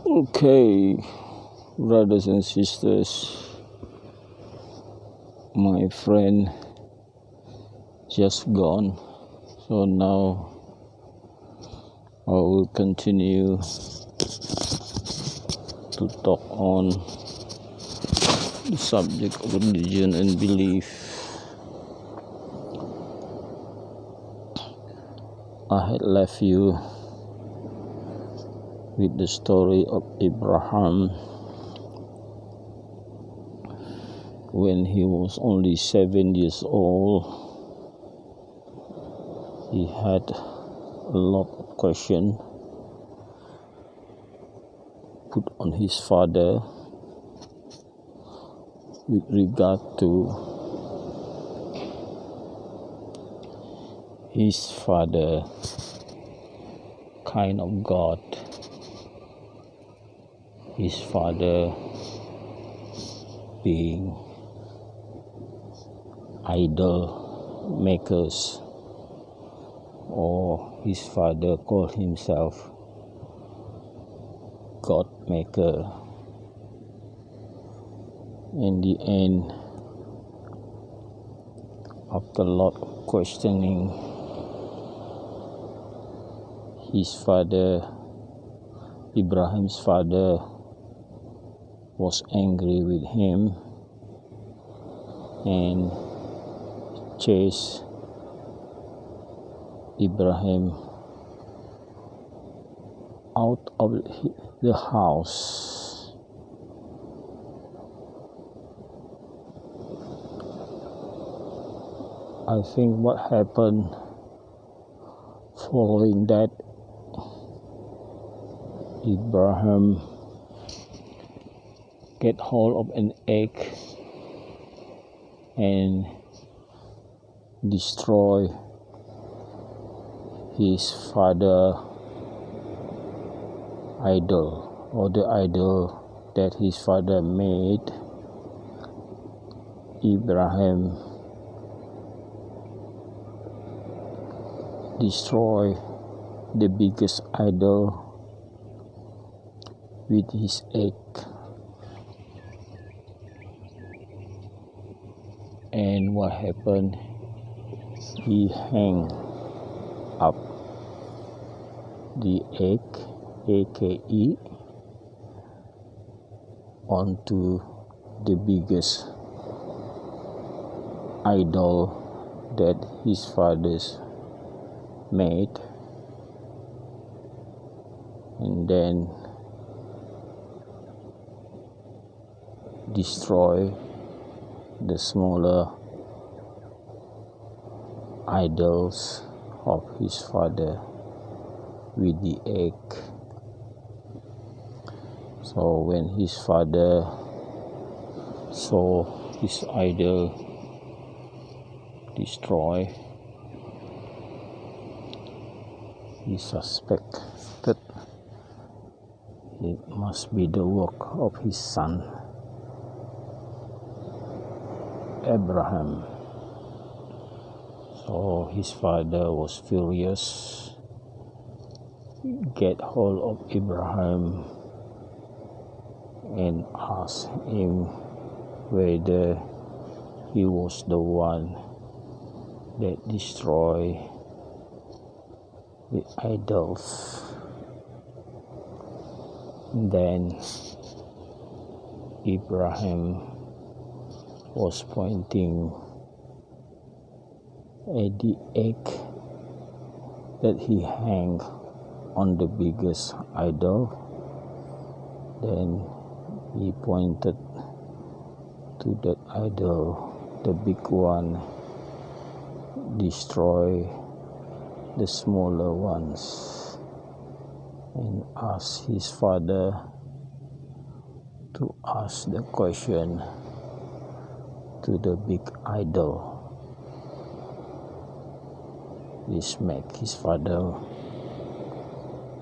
Okay, brothers and sisters, my friend just gone, so now I will continue to talk on the subject of religion and belief. I had left you with the story of Abraham when he was only 7 years old. He had a lot of questions put on his father with regard to his father kind of God, his father being idol makers, or his father called himself God maker. In the end, after a lot of questioning, his father, Ibrahim's father, was angry with him and chased Ibrahim out of the house. I think what happened following that, Ibrahim get hold of an egg and destroy his father idol, or the idol that his father made. Ibrahim destroy the biggest idol with his egg, and what happened, he hang up the egg, aka, onto the biggest idol that his fathers made, and then destroy the smaller idols of his father with the egg. So when his father saw his idol destroy, he suspected it must be the work of his son Abraham. So his father was furious, get hold of Abraham and asked him whether he was the one that destroyed the idols. Then Abraham was pointing at the egg that he hung on the biggest idol. Then he pointed to that idol, the big one, destroy the smaller ones, and asked his father to ask the question to the big idol. This made his father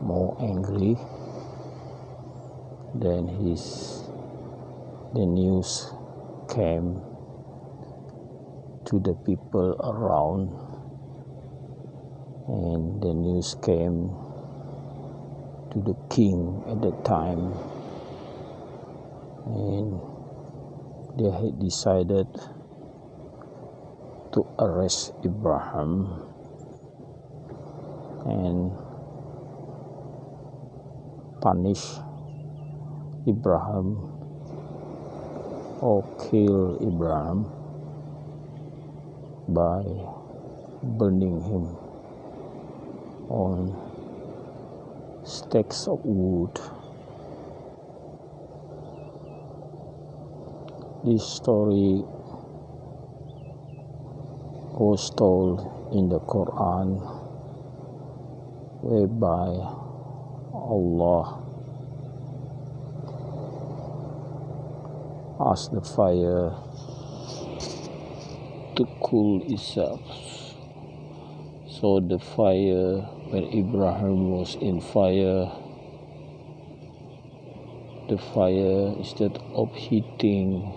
more angry. Then the news came to the people around, and the news came to the king at the time, and they had decided to arrest Abraham and punish Abraham or kill Abraham by burning him on stakes of wood. This story was told in the Quran, whereby Allah asked the fire to cool itself. So the fire, when Abraham was in fire, the fire, instead of heating,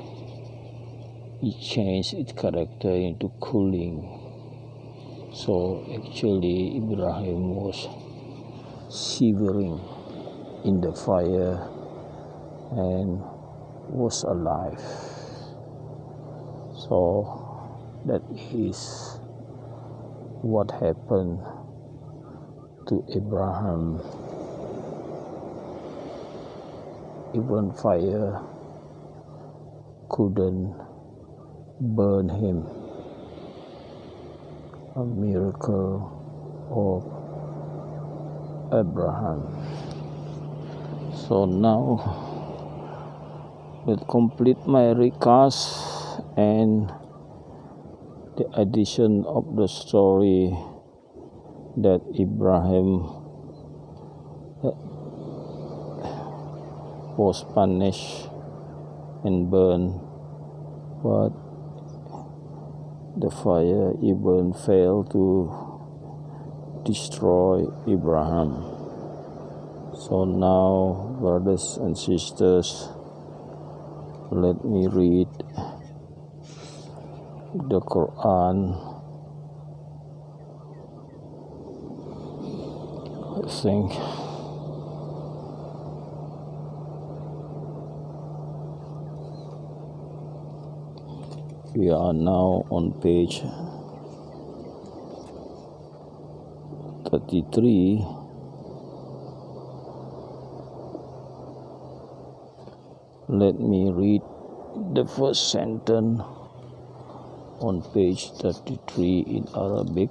it changed its character into cooling. So actually Abraham was shivering in the fire and was alive. So that is what happened to Abraham. Even fire couldn't burn him. A miracle of Abraham. So now we'll complete my recast and the addition of the story that Abraham was punished and burned, but the fire even failed to destroy Abraham. So now, brothers and sisters, let me read the Quran. I think we are now on page 33. Let me read the first sentence on page 33 in Arabic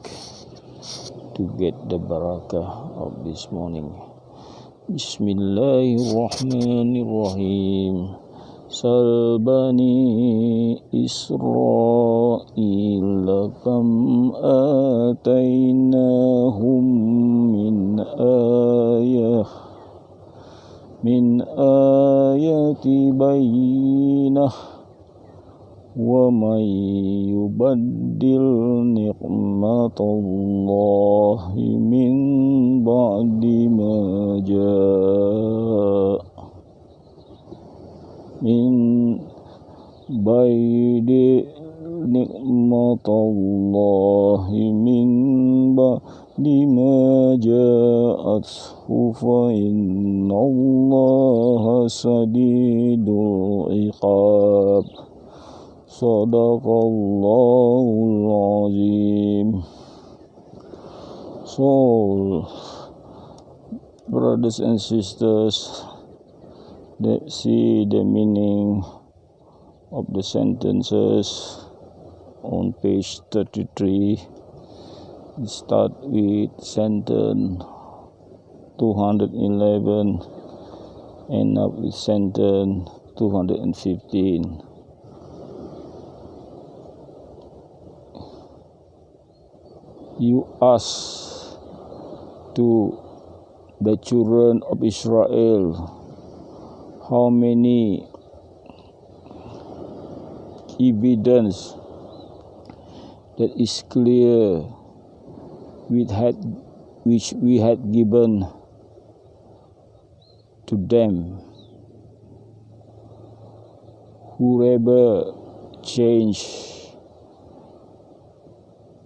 to get the barakah of this morning. Bismillahirrahmanirrahim. Sal bani Israila kam atainahum min ayati bayyinah wa may yubaddil ni'matallahi min ba'di ma min baidi ni'matallahi min ba'di ma ja'athu fa innallaha sadidul iqab. Sadaqallahul azim. So, brothers and sisters, let's see the meaning of the sentences on page 33. We start with sentence 211, end up with sentence 215. You ask to the children of Israel, how many evidence that is clear which we had given to them. Whoever change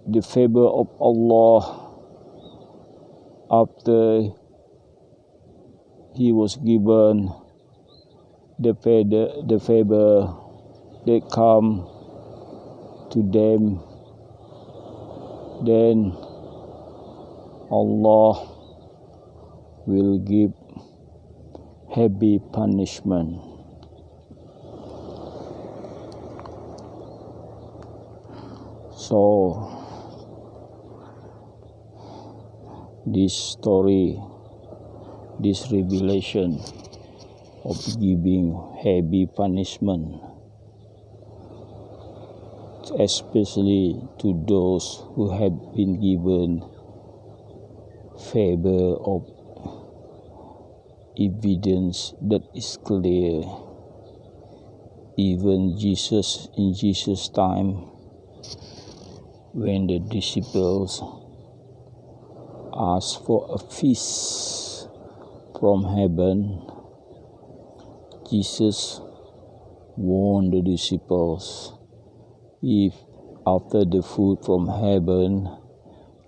the favor of Allah after he was given the favor that come to them, then Allah will give heavy punishment. So this story, this revelation of giving heavy punishment, especially to those who have been given favor of evidence that is clear. Even Jesus, in Jesus' time, when the disciples asked for a feast from heaven, Jesus warned the disciples, if after the food from heaven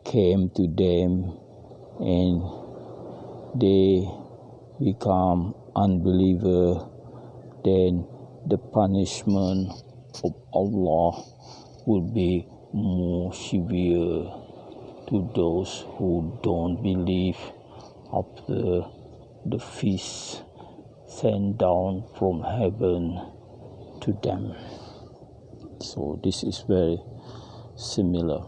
came to them and they become unbeliever, then the punishment of Allah will be more severe to those who don't believe after the feast sent down from heaven to them. So this is very similar.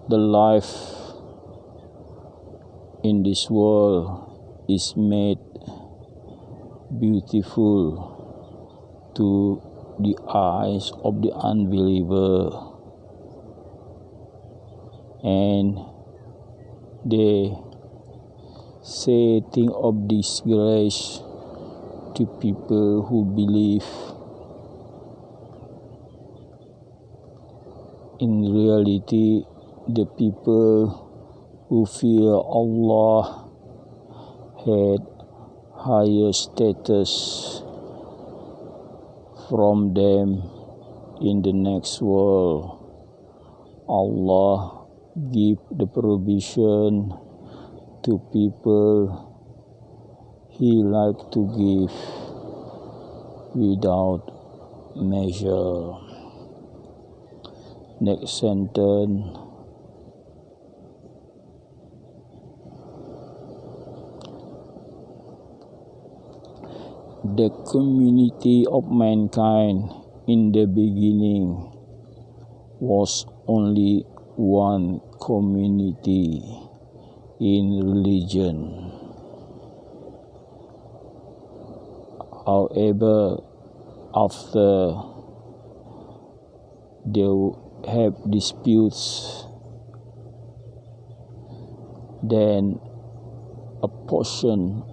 The life in this world is made beautiful to the eyes of the unbeliever, and they say things of disgrace to people who believe. In reality, the people who fear Allah had higher status from them in the next world. Allah give the provision to people He like to give without measure. Next sentence. The community of mankind in the beginning was only one community in religion. However, after they have disputes, then a portion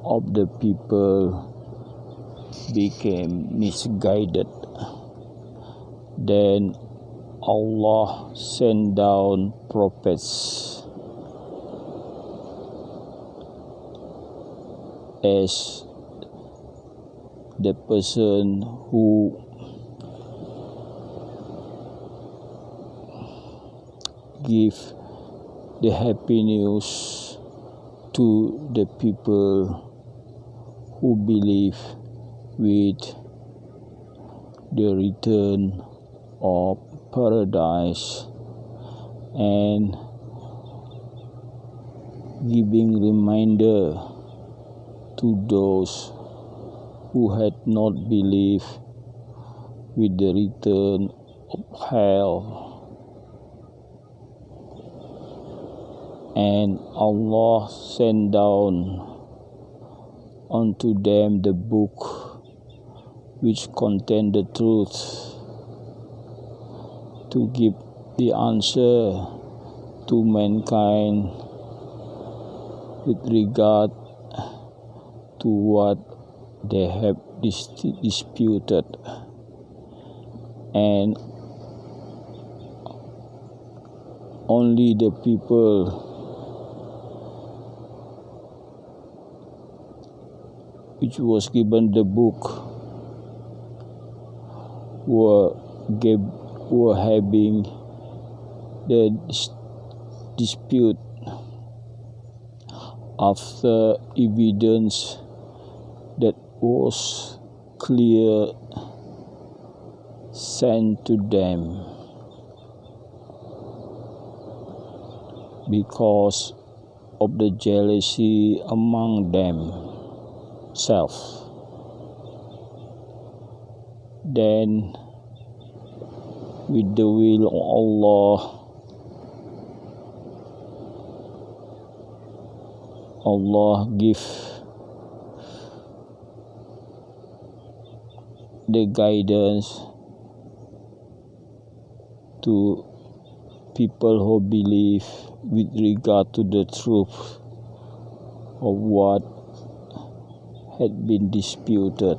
of the people became misguided. Then Allah sent down prophets as the person who give the happy news to the people who believe with the return of paradise, and giving reminder to those who had not believed with the return of hell. And Allah sent down unto them the book which contained the truth, to give the answer to mankind with regard to what they have disputed. And only the people which was given the book were having the dispute after evidence that was clear sent to them because of the jealousy among themselves. Then, with the will of Allah give the guidance to people who believe with regard to the truth of what had been disputed.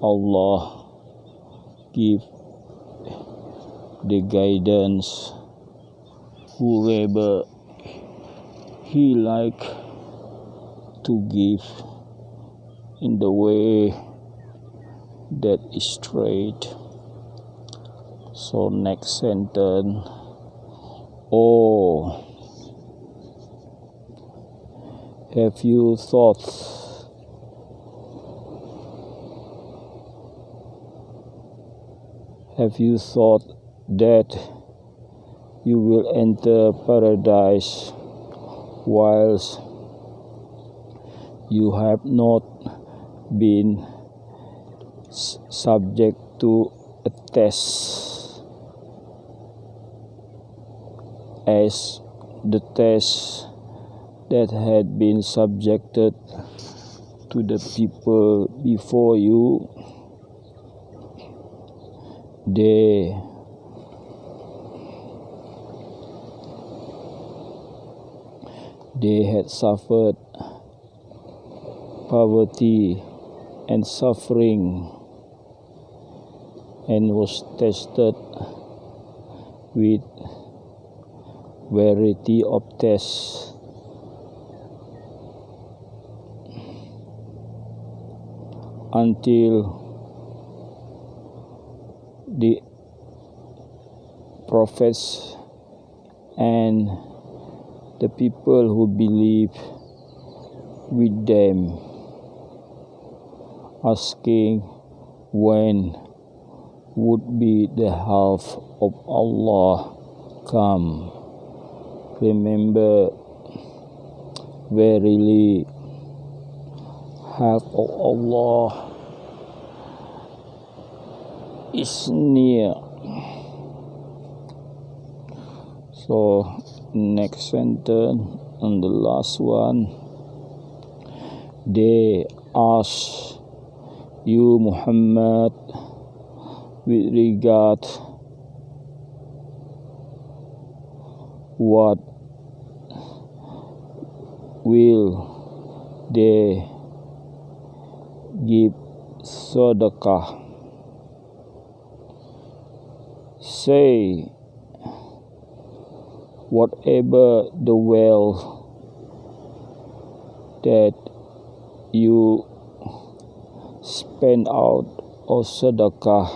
Allah give the guidance whoever He like to give in the way that is straight. So next sentence, oh, have you thought that you will enter paradise whilst you have not been subject to a test as the test that had been subjected to the people before you? They had suffered poverty and suffering and was tested with variety of tests until the prophets and the people who believe with them, asking when would be the help of Allah come. Remember, verily help of Allah is near. So next sentence and the last one, they ask you, Muhammad, with regard what will they give sadaqah. Say, whatever the wealth that you spend out of sadaqah,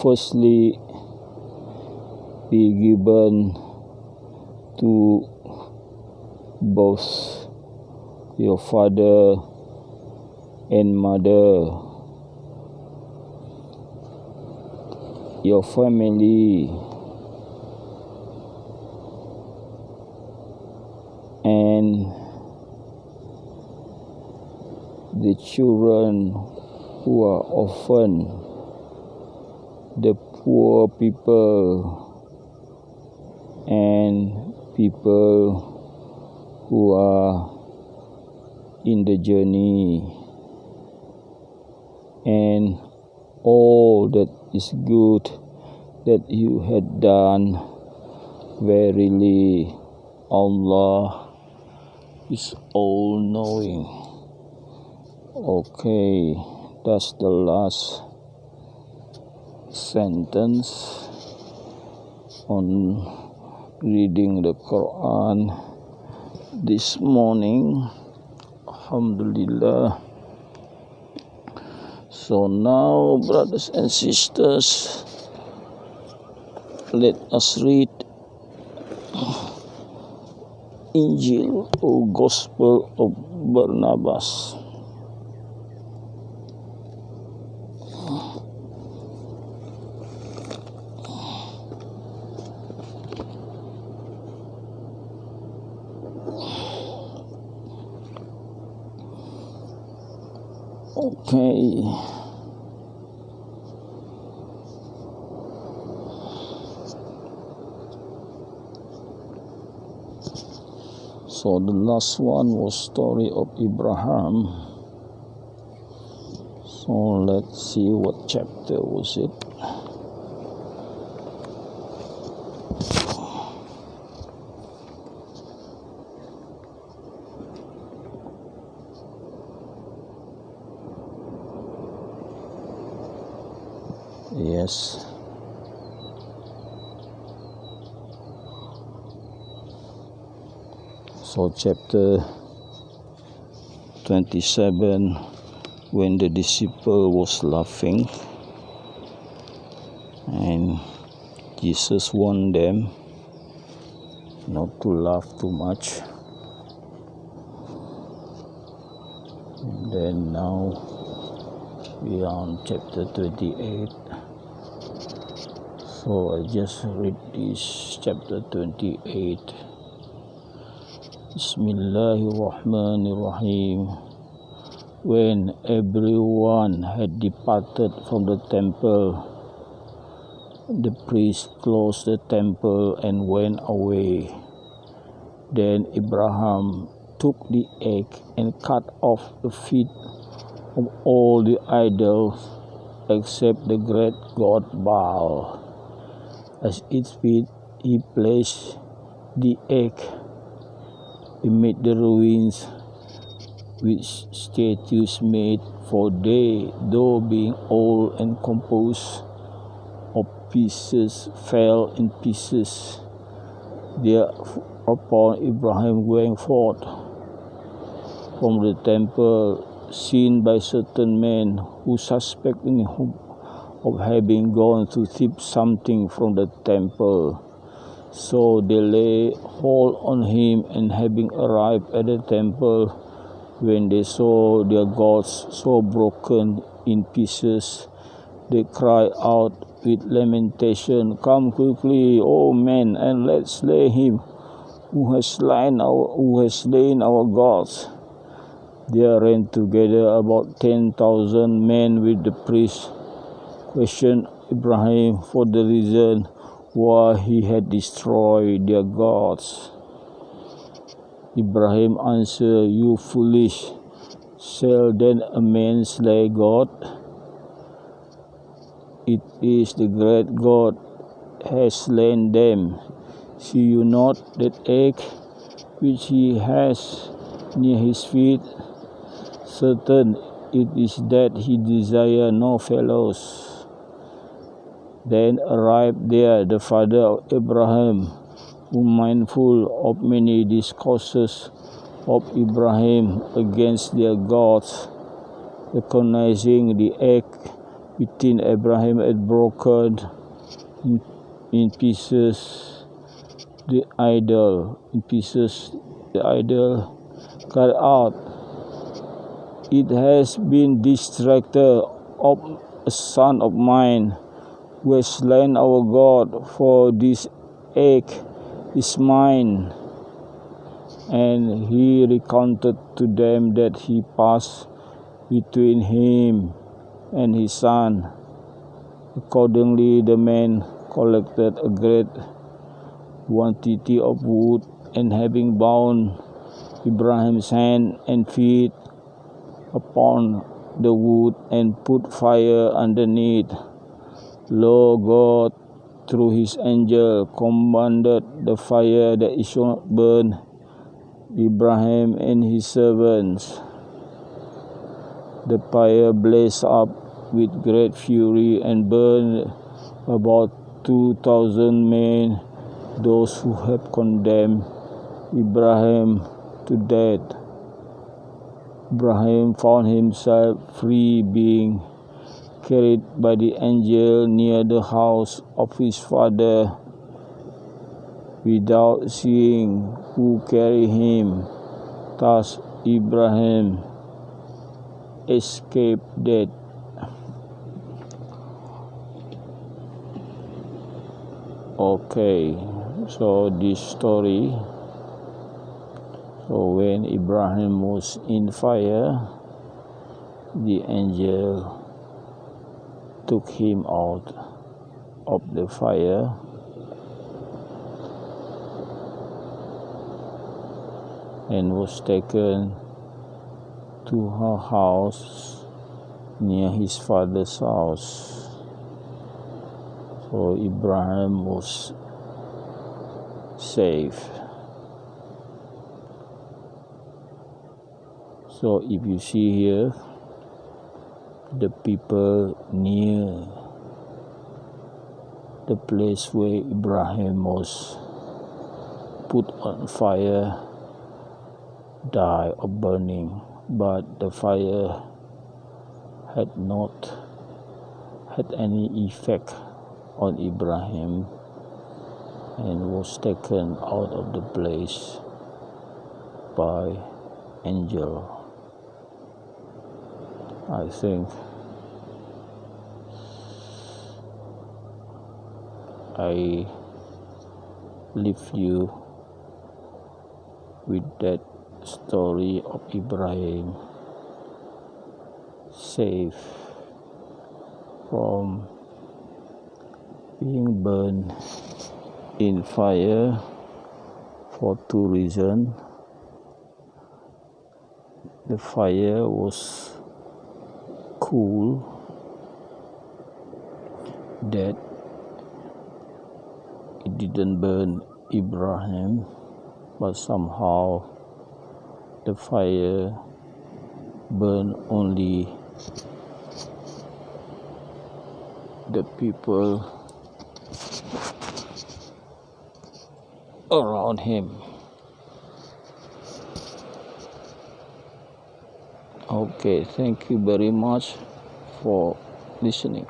firstly be given to both your father and mother, your family, and the children who are orphan, the poor people, and people who are in the journey, and all that is good that you had done. Verily Allah is all-knowing. Okay, that's the last sentence on reading the Quran this morning. Alhamdulillah. So now, brothers and sisters, let us read Injil or Gospel of Barnabas. Okay. So the last one was story of Abraham. So let's see what chapter was it. Yes. So chapter 27, when the disciple was laughing, and Jesus warned them not to laugh too much. And then now we are on chapter 28. So I just read this chapter 28. Bismillahirrahmanirrahim. When everyone had departed from the temple, the priest closed the temple and went away. Then Abraham took the egg and cut off the feet of all the idols except the great god Baal. At its feet he placed the egg amid the ruins which statues made, for they, though being old and composed of pieces, fell in pieces. Thereupon Abraham going forth from the temple, seen by certain men who suspected him of having gone to thief something from the temple. So they lay hold on him, and having arrived at the temple, when they saw their gods so broken in pieces, they cried out with lamentation, "Come quickly, O men, and let's slay him who has slain our gods." There ran together about 10,000 men with the priest, questioned Abraham for the reason why he had destroyed their gods. Abraham answered, "You foolish, shall then a man slay God? It is the great God has slain them. See you not that egg which he has near his feet? Certain it is that he desire no fellows." Then arrived there the father of Abraham, who, mindful of many discourses of Abraham against their gods, recognizing the egg within Abraham had broken in pieces the idol, cried out, "It has been distracted of a son of mine, who has slain our God, for this egg is mine." And he recounted to them that he passed between him and his son. Accordingly, the men collected a great quantity of wood, and having bound Abraham's hand and feet upon the wood and put fire underneath, lo, God, through his angel, commanded the fire that it should not burn Abraham and his servants. The fire blazed up with great fury and burned about 2,000 men those who have condemned Abraham to death. Abraham found himself free, being carried by the angel near the house of his father without seeing who carried him. Thus Abraham escaped death. Okay, so this story, so when Abraham was in fire, the angel took him out of the fire and was taken to her house near his father's house. So Abraham was safe. So if you see here, the people near the place where Abraham was put on fire die of burning, but the fire had not had any effect on Abraham and was taken out of the place by angel. I think I leave you with that story of Abraham safe from being burned in fire for two reasons. The fire was cool, that it didn't burn Abraham, but somehow the fire burned only the people around him. Okay, thank you very much for listening.